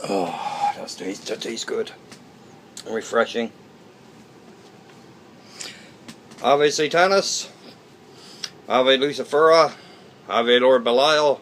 Oh, that tastes good. Refreshing. Ave Satanis. Ave Lucifera. Ave Lord Belial.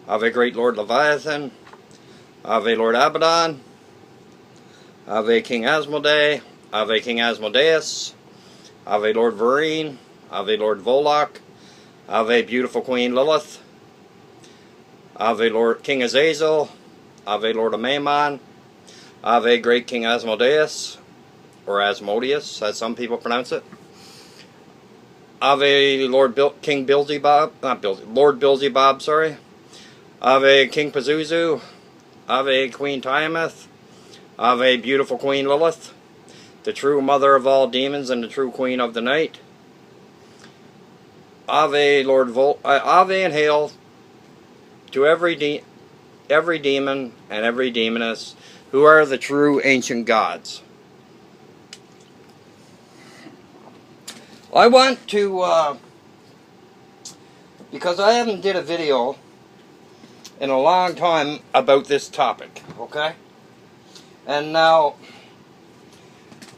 Ave Great Lord Leviathan. Ave Lord Abaddon. Ave King Asmodee. Ave King Asmodeus. Ave Lord Vereen. Ave Lord Volok. Ave Beautiful Queen Lilith. Ave Lord King Azazel. Ave Lord Amaimon. Ave Great King Asmodeus, or Asmodeus, as some people pronounce it. Ave Lord King Beelzebub, Lord Beelzebub, sorry. Ave King Pazuzu. Ave Queen Tiamat. Ave Beautiful Queen Lilith, the true mother of all demons and the true queen of the night. Ave Lord Ave and hail to every demon and every demoness who are the true ancient gods. I want to, because I haven't did a video in a long time about this topic, okay? And now,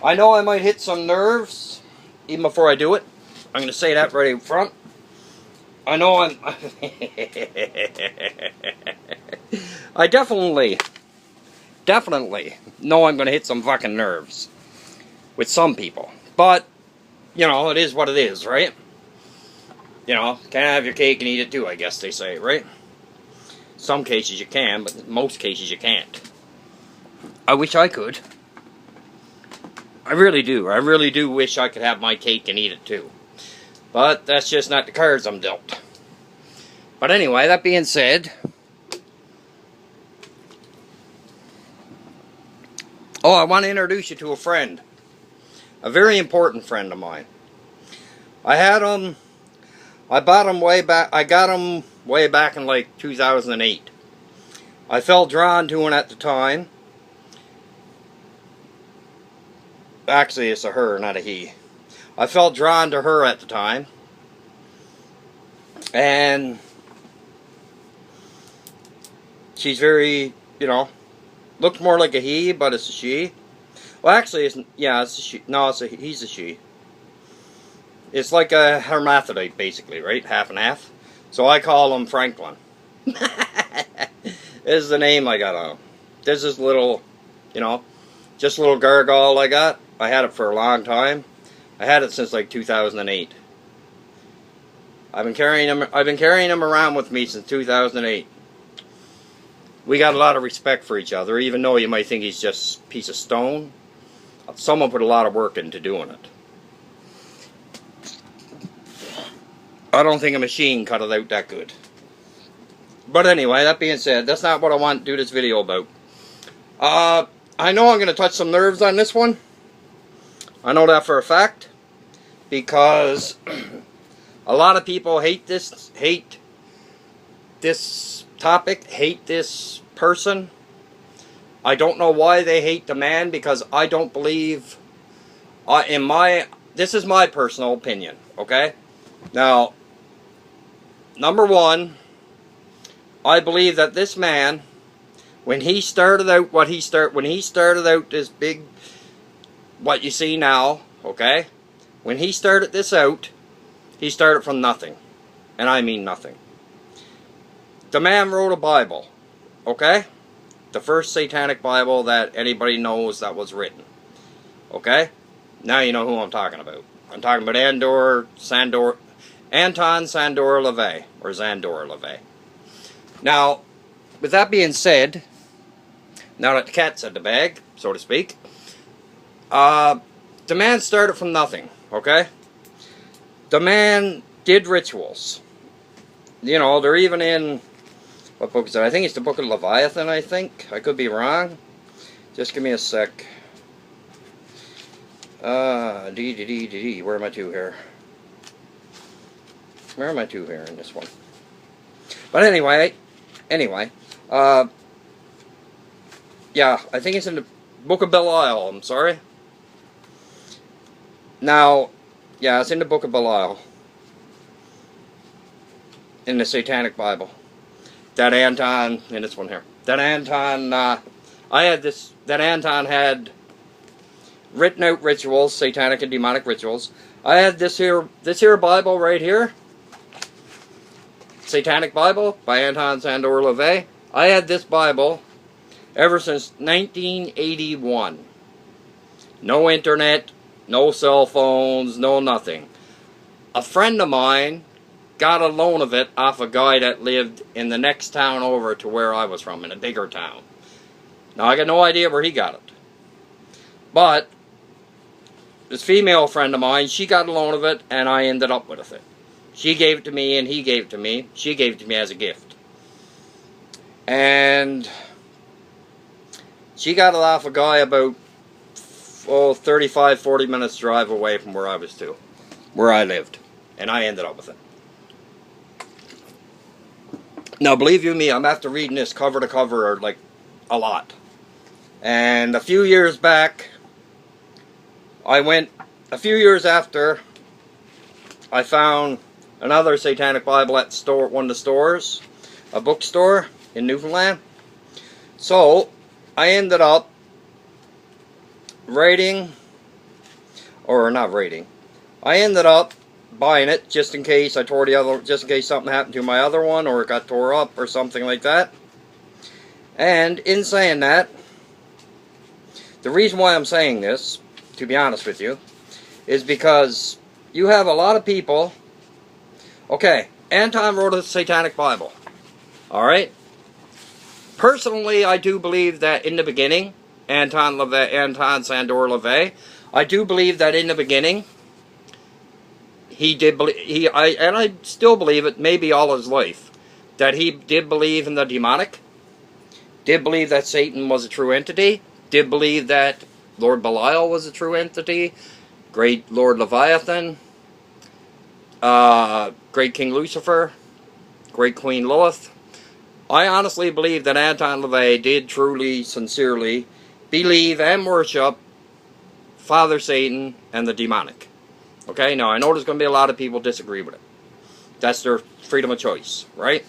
I know I might hit some nerves, even before I do it. I'm going to say that right in front. I know I definitely know I'm going to hit some fucking nerves with some people. But, you know, it is what it is, right? You know, can't have your cake and eat it too, I guess they say, right? Some cases you can, but in most cases you can't. I wish I could. I really do. I really do wish I could have my cake and eat it too. But that's just not the cards I'm dealt. But anyway, that being said, I want to introduce you to a friend. A very important friend of mine. I got him way back in like 2008. I felt drawn to him at the time. Actually, it's a her, not a he. I felt drawn to her at the time. And she's very, you know, looks more like a he, but it's a she. Well, actually, it's a she. No, he's a she. It's like a hermaphrodite, basically, right? Half and half. So I call him Franklin. This is the name I got on him. This is little, you know, just a little gargoyle I got. I had it for a long time. I had it since like 2008. I've been carrying him around with me since 2008. We got a lot of respect for each other, even though you might think he's just a piece of stone. Someone put a lot of work into doing it. I don't think a machine cut it out that good. But anyway, that being said, that's not what I want to do this video about. I know I'm going to touch some nerves on this one. I know that for a fact. Because a lot of people hate this topic, hate this person. I don't know why they hate the man, because I don't believe, this is my personal opinion, okay? Now, number one, I believe that this man, when he started out this big, what you see now, okay? When he started this out, he started from nothing. And I mean nothing. The man wrote a Bible, okay? The first satanic Bible that anybody knows that was written. Okay? Now you know who I'm talking about. I'm talking about Anton, SZANDOR, LAVEY, or SZANDOR, LAVEY. Now, with that being said, now that the cat's out the bag, so to speak, the man started from nothing, okay? The man did rituals. You know, they're even in, what book is it? I think it's the Book of Leviathan, I think. I could be wrong. Just give me a sec. Where are my two here? Where are my two here in this one? But anyway, yeah, I think it's in the Book of Belial, I'm sorry. Now, yeah, it's in the Book of Belial. In the Satanic Bible. That Anton, and this one here. that Anton, that Anton had written out rituals, satanic and demonic rituals. I had this here Bible right here, Satanic Bible by Anton SZANDOR LAVEY. I had this Bible ever since 1981. No internet, no cell phones, no nothing. A friend of mine got a loan of it off a guy that lived in the next town over to where I was from, in a bigger town. Now, I got no idea where he got it. But this female friend of mine, she got a loan of it, and I ended up with it. She gave it to me, and he gave it to me. She gave it to me as a gift. And she got it off a guy about 35, 40 minutes drive away from where I lived. And I ended up with it. Now, believe you me, I'm after reading this cover to cover, like, a lot. And a few years back, a few years after, I found another Satanic Bible at one of the stores, a bookstore in Newfoundland. So, I ended up I ended up buying it just in case just in case something happened to my other one, or it got tore up or something like that. And in saying that, the reason why I'm saying this, to be honest with you, is because you have a lot of people. Okay, Anton wrote a Satanic Bible. Alright? Personally, I do believe that in the beginning, Anton SZANDOR LAVEY, I do believe that in the beginning, he did believe, and I still believe it, maybe all his life, that he did believe in the demonic, did believe that Satan was a true entity, did believe that Lord Belial was a true entity, great Lord Leviathan, great King Lucifer, great Queen Lilith. I honestly believe that Anton LaVey did truly, sincerely believe and worship Father Satan and the demonic. Okay, now I know there's going to be a lot of people disagree with it. That's their freedom of choice, right?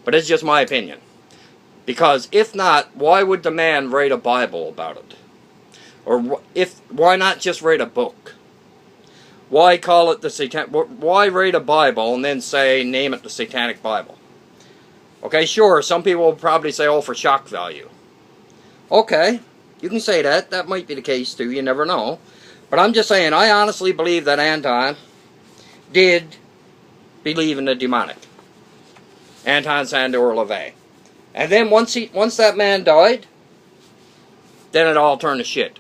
But it's just my opinion. Because if not, why would the man write a Bible about it? Or why not just write a book? Why call it the Satanic? Why write a Bible and then name it the Satanic Bible? Okay, sure, some people will probably say, oh, for shock value. Okay, you can say that. That might be the case too, you never know. But I'm just saying, I honestly believe that Anton did believe in the demonic. Anton SZANDOR LAVEY. And then once that man died, then it all turned to shit.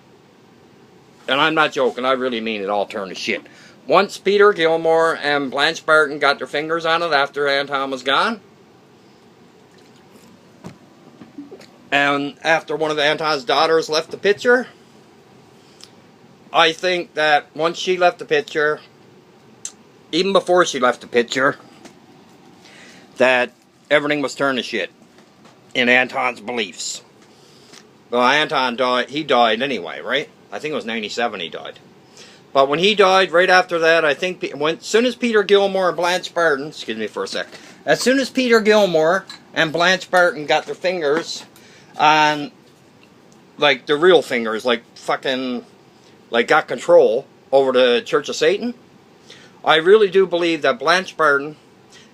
And I'm not joking, I really mean it all turned to shit. Once Peter Gilmore and Blanche Barton got their fingers on it after Anton was gone, and after one of Anton's daughters left the picture, I think that once she left the picture, even before she left the picture, that everything was turned to shit in Anton's beliefs. Well, Anton died, he died anyway, right? I think it was 97 he died. But when he died, right after that, I think, as soon as Peter Gilmore and Blanche Barton, excuse me for a sec, as soon as Peter Gilmore and Blanche Barton got their fingers on, like, the real fingers, like, fucking, like, got control over the Church of Satan, I really do believe that Blanche Barton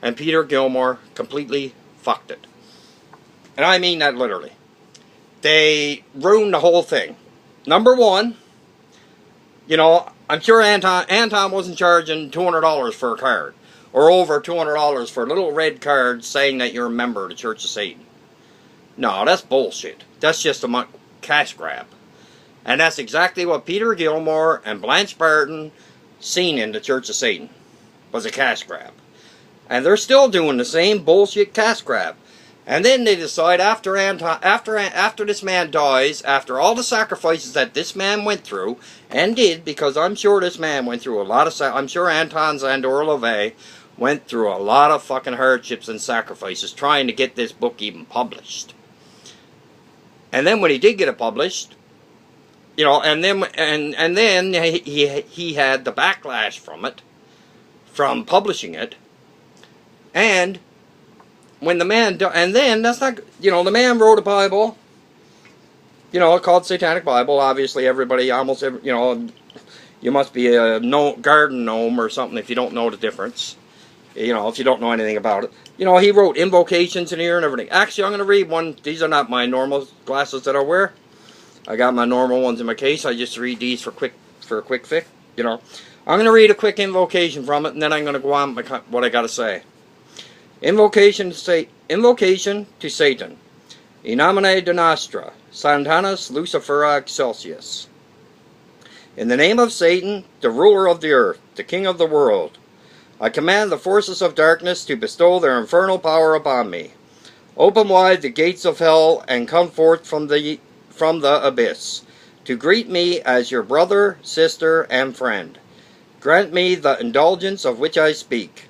and Peter Gilmore completely fucked it. And I mean that literally. They ruined the whole thing. Number one, you know, I'm sure Anton wasn't charging $200 for a card, or over $200 for a little red card saying that you're a member of the Church of Satan. No, that's bullshit. That's just a cash grab. And that's exactly what Peter Gilmore and Blanche Barton seen in the Church of Satan, was a cash grab. And they're still doing the same bullshit cash grab. And then they decide after this man dies, after all the sacrifices that this man went through, and did, because I'm sure this man went through a lot of, I'm sure Anton SZANDOR LAVEY went through a lot of fucking hardships and sacrifices trying to get this book even published. And then when he did get it published, you know, and then he had the backlash from it, from publishing it, and when the man died, and then that's not, you know, the man wrote a Bible, you know, called Satanic Bible. Obviously, everybody, almost every, you know, you must be a garden gnome or something if you don't know the difference. You know, if you don't know anything about it. You know, he wrote invocations in here and everything. Actually, I'm going to read one. These are not my normal glasses that I wear. I got my normal ones in my case. I just read these for a quick fix. You know, I'm going to read a quick invocation from it, and then I'm going to go on with what I got to say. Invocation to Satan. In nomine de nostra, Satanus Lucifera Excelsius. In the name of Satan, the ruler of the earth, the king of the world, I command the forces of darkness to bestow their infernal power upon me. Open wide the gates of hell and come forth from the abyss, to greet me as your brother, sister, and friend. Grant me the indulgence of which I speak.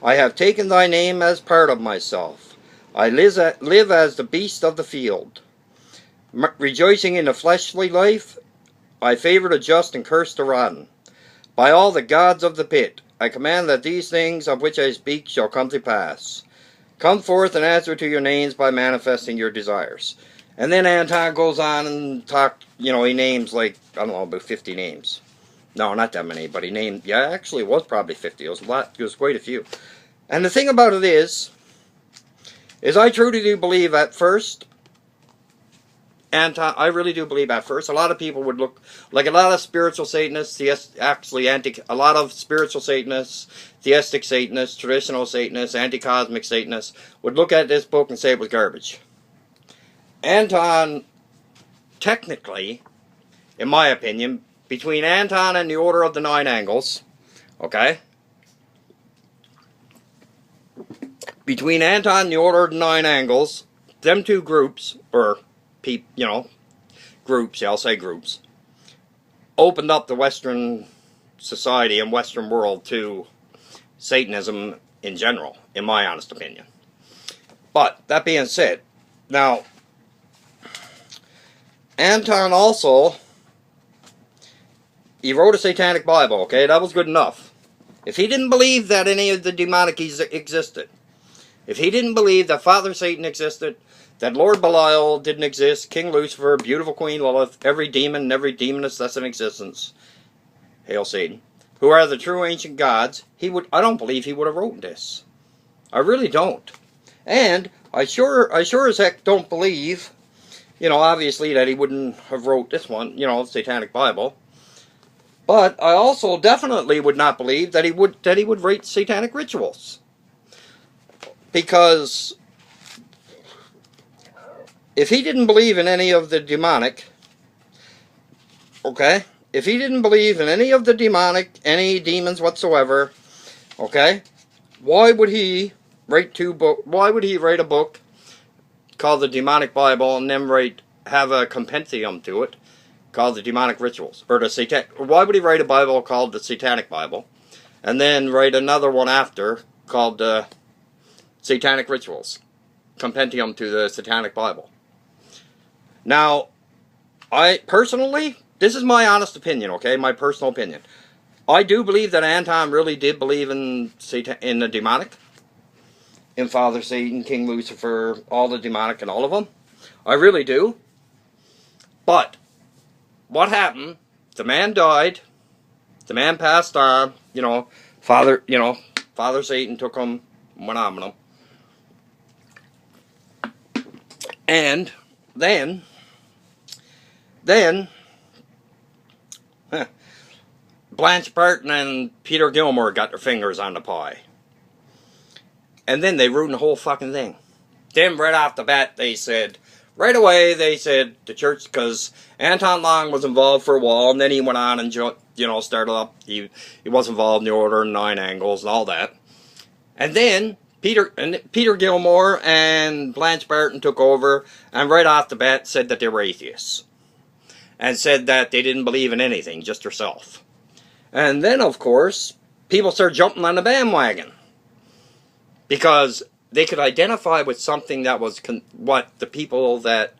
I have taken thy name as part of myself. I live as the beast of the field. Rejoicing in the fleshly life, I favor the just and curse the rotten. By all the gods of the pit, I command that these things of which I speak shall come to pass. Come forth and answer to your names by manifesting your desires. And then Anton goes on and you know, he names like, I don't know, about 50 names. No, not that many, but he named, yeah, actually it was probably 50. It was a lot, it was quite a few. And the thing about it is I truly do believe at first, Anton, I really do believe at first, a lot of people would look, like a lot of spiritual Satanists, a lot of spiritual Satanists, Theistic Satanists, traditional Satanists, anti-cosmic Satanists, would look at this book and say it was garbage. Anton, technically, in my opinion, between Anton and the Order of the Nine Angles, okay? Between Anton and the Order of the Nine Angles, them two groups, or you know, groups, yeah, I'll say groups, opened up the Western society and Western world to Satanism in general, in my honest opinion. But, that being said, now, Anton also, he wrote a Satanic Bible, okay, that was good enough. If he didn't believe that any of the demonic existed, if he didn't believe that Father Satan existed, that Lord Belial didn't exist, King Lucifer, beautiful Queen Lilith, every demon and every demoness that's in existence, hail Satan, who are the true ancient gods, I don't believe he would have written this. I really don't. And I sure as heck don't believe, you know, obviously that he wouldn't have wrote this one, you know, Satanic Bible. But I also definitely would not believe that he would write satanic rituals. Because if he didn't believe in any of the demonic, okay, if he didn't believe in any of the demonic, any demons whatsoever, okay, why would he write a book called the Demonic Bible and then have a compendium to it called the Demonic Rituals, or the Satanic? Why would he write a Bible called the Satanic Bible and then write another one after called the Satanic Rituals, compendium to the Satanic Bible? Now, I personally, this is my honest opinion, okay, my personal opinion. I do believe that Anton really did believe in the demonic, in Father Satan, King Lucifer, all the demonic and all of them. I really do. But what happened? The man died. The man passed on. You know, Father Satan took him, went on with him. And then Blanche Barton and Peter Gilmore got their fingers on the pie. And then they ruined the whole fucking thing. Then right off the bat right away they said the church, because Anton Long was involved for a while, and then he went on and, you know, started up, he was involved in the Order of Nine Angles and all that. And then Peter Gilmore and Blanche Barton took over, and right off the bat said that they were atheists. And said that they didn't believe in anything, just herself. And then, of course, people started jumping on the bandwagon. Because they could identify with something that was what the people that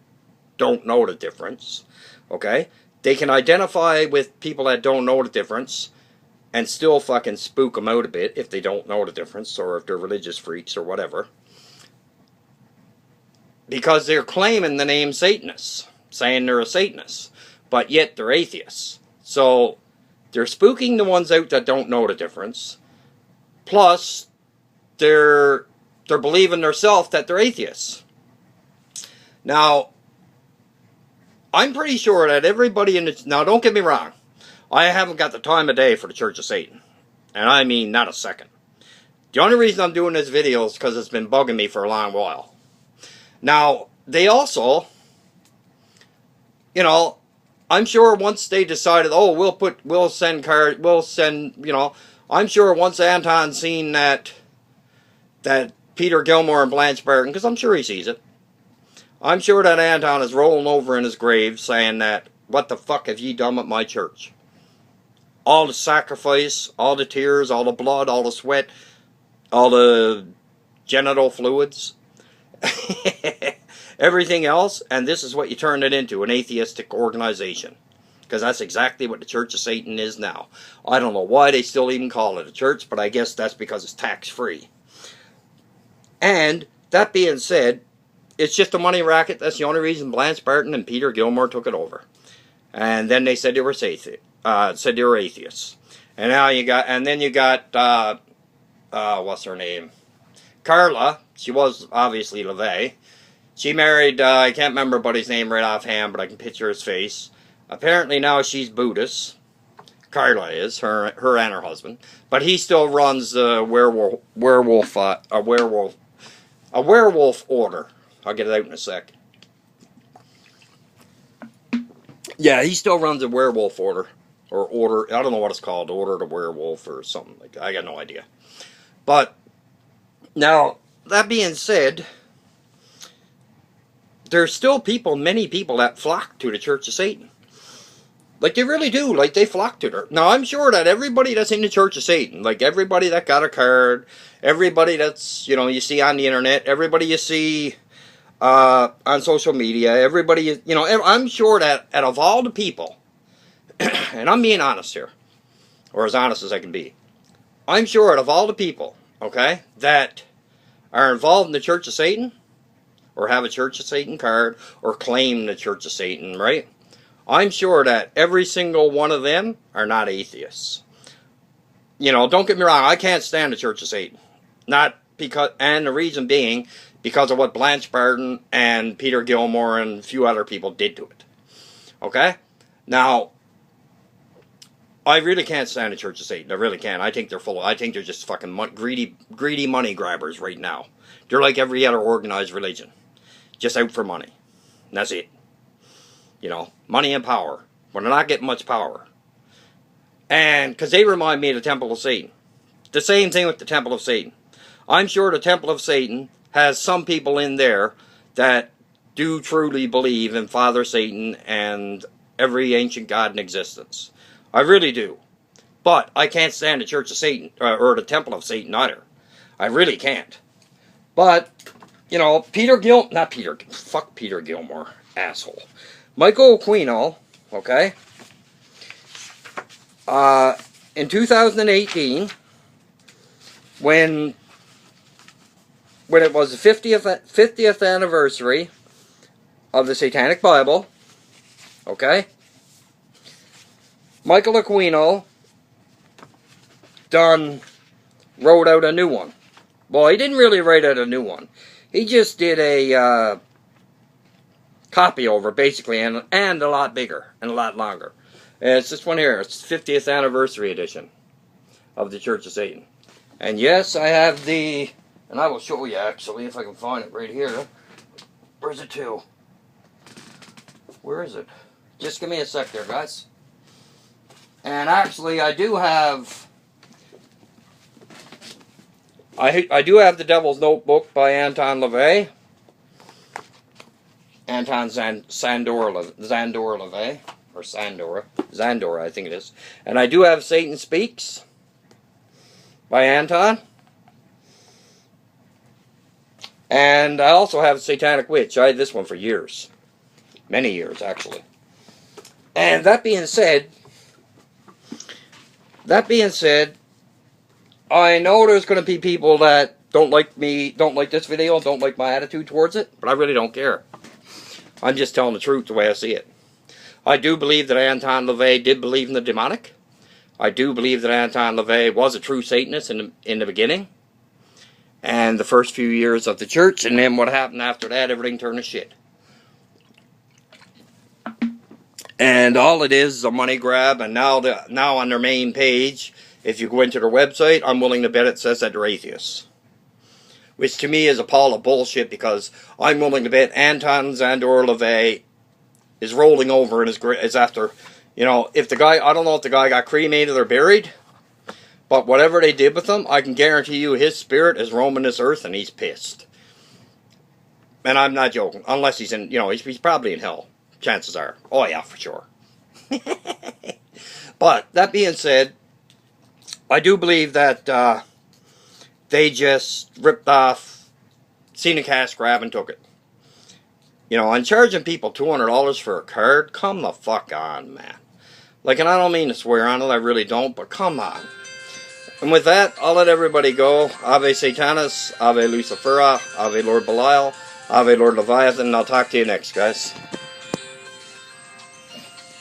don't know the difference, okay? They can identify with people that don't know the difference and still fucking spook them out a bit if they don't know the difference, or if they're religious freaks or whatever. because they're claiming the name Satanists, saying they're a Satanist, but yet they're atheists. So they're spooking the ones out that don't know the difference. Plus, they're believing themselves that they're atheists. Now, I'm pretty sure that everybody in the... Now, don't get me wrong. I haven't got the time of day for the Church of Satan. And I mean, not a second. The only reason I'm doing this video is because it's been bugging me for a long while. Now, they also, you know, I'm sure once they decided, oh, we'll send, you know, I'm sure once Anton seen that Peter Gilmore and Blanche Barton, because I'm sure he sees it, I'm sure that Anton is rolling over in his grave saying that, what the fuck have ye done with my church? All the sacrifice, all the tears, all the blood, all the sweat, all the genital fluids, everything else, and this is what you turned it into, an atheistic organization. Because that's exactly what the Church of Satan is now. I don't know why they still even call it a church, but I guess that's because it's tax-free. And, that being said, it's just a money racket. That's the only reason Blanche Barton and Peter Gilmore took it over. And then they said they were atheists. And now you got, and then you got, what's her name? Carla. She was obviously LaVey. She married, I can't remember everybody's name right offhand, but I can picture his face. Apparently now she's Buddhist. Carla is, her and her husband. But he still runs a werewolf order. I'll get it out in a sec. Yeah, he still runs a werewolf order. Or order, I don't know what it's called, Order to Werewolf or something like that. I got no idea. But, now, that being said, there's still many people that flock to the Church of Satan. Like, they really do. Like, they flock to her. Now, I'm sure that everybody that's in the Church of Satan, like everybody that got a card, everybody that's, you know, you see on the internet, everybody you see on social media, everybody, you know, I'm sure that out of all the people, and I'm being honest here, or as honest as I can be, I'm sure out of all the people, okay, that are involved in the Church of Satan, or have a Church of Satan card, or claim the Church of Satan, right? I'm sure that every single one of them are not atheists. You know, don't get me wrong, I can't stand the Church of Satan. Not because, and the reason being, because of what Blanche Barton and Peter Gilmore and a few other people did to it. Okay? Now, I really can't stand the Church of Satan. I really can't. I think they're just fucking greedy money grabbers right now. They're like every other organized religion. Just out for money. And that's it. You know, money and power. When they're not getting much power. And, because they remind me of the Temple of Satan. The same thing with the Temple of Satan. I'm sure the Temple of Satan has some people in there that do truly believe in Father Satan and every ancient god in existence. I really do. But I can't stand the Church of Satan, or the Temple of Satan either. I really can't. But, you know, fuck Peter Gilmore, asshole. Michael Aquino, okay, in 2018, when it was the 50th anniversary of the Satanic Bible, okay, Michael Aquino wrote out a new one. Well, he didn't really write out a new one. He just did a copy over, basically, and a lot bigger and a lot longer. And it's this one here. It's 50th anniversary edition of the Church of Satan. And yes, I have the, and I will show you actually if I can find it right here. Where's it to? Where is it? Just give me a sec there, guys. And actually, I do have, I do have The Devil's Notebook by Anton LaVey. Anton SZANDOR LaVey, or Zandor, I think it is. And I do have Satan Speaks by Anton. And I also have Satanic Witch. I had this one for years. Many years, actually. And that being said, I know there's going to be people that don't like me, don't like this video, don't like my attitude towards it, but I really don't care. I'm just telling the truth the way I see it. I do believe that Anton LaVey did believe in the demonic. I do believe that Anton LaVey was a true Satanist in the beginning. And the first few years of the church, and then what happened after that, everything turned to shit. And all it is a money grab, and now on their main page, if you go into their website, I'm willing to bet it says that they're atheists. Which to me is a pile of bullshit, because I'm willing to bet Anton SZANDOR LaVey is rolling over and is after, you know, if the guy, I don't know if the guy got cremated or buried, but whatever they did with him, I can guarantee you his spirit is roaming this earth and he's pissed. And I'm not joking, unless he's in, you know, he's probably in hell. Chances are. Oh yeah, for sure. But, that being said, I do believe that they just ripped off, seen a cash grab and took it. You know, and charging people $200 for a card, come the fuck on, man. Like, and I don't mean to swear on it, I really don't, but come on. And with that, I'll let everybody go. Ave Satanas, Ave Lucifera, Ave Lord Belial, Ave Lord Leviathan, and I'll talk to you next, guys.